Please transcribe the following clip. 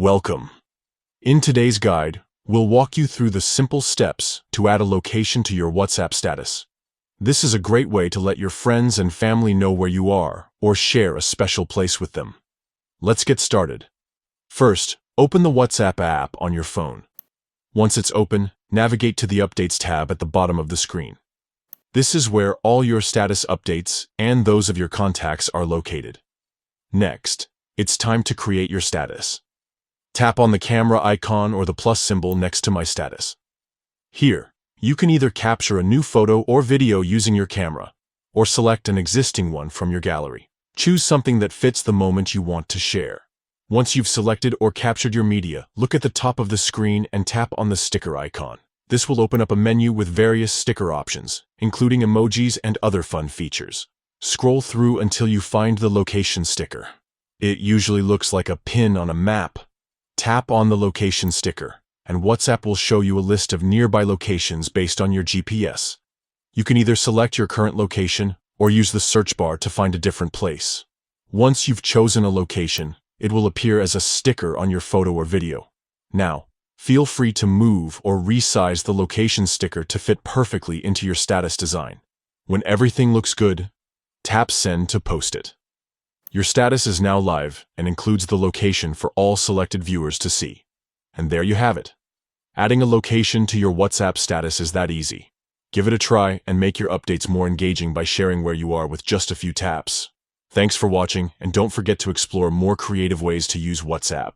Welcome. In today's guide, we'll walk you through the simple steps to add a location to your WhatsApp status. This is a great way to let your friends and family know where you are or share a special place with them. Let's get started. First, open the WhatsApp app on your phone. Once it's open, navigate to the Updates tab at the bottom of the screen. This is where all your status updates and those of your contacts are located. Next, it's time to create your status. Tap on the camera icon or the plus symbol next to My Status. Here, you can either capture a new photo or video using your camera, or select an existing one from your gallery. Choose something that fits the moment you want to share. Once you've selected or captured your media, look at the top of the screen and tap on the sticker icon. This will open up a menu with various sticker options, including emojis and other fun features. Scroll through until you find the location sticker. It usually looks like a pin on a map. Tap on the location sticker, and WhatsApp will show you a list of nearby locations based on your GPS. You can either select your current location or use the search bar to find a different place. Once you've chosen a location, it will appear as a sticker on your photo or video. Now, feel free to move or resize the location sticker to fit perfectly into your status design. When everything looks good, tap Send to post it. Your status is now live and includes the location for all selected viewers to see. And there you have it. Adding a location to your WhatsApp status is that easy. Give it a try and make your updates more engaging by sharing where you are with just a few taps. Thanks for watching, and don't forget to explore more creative ways to use WhatsApp.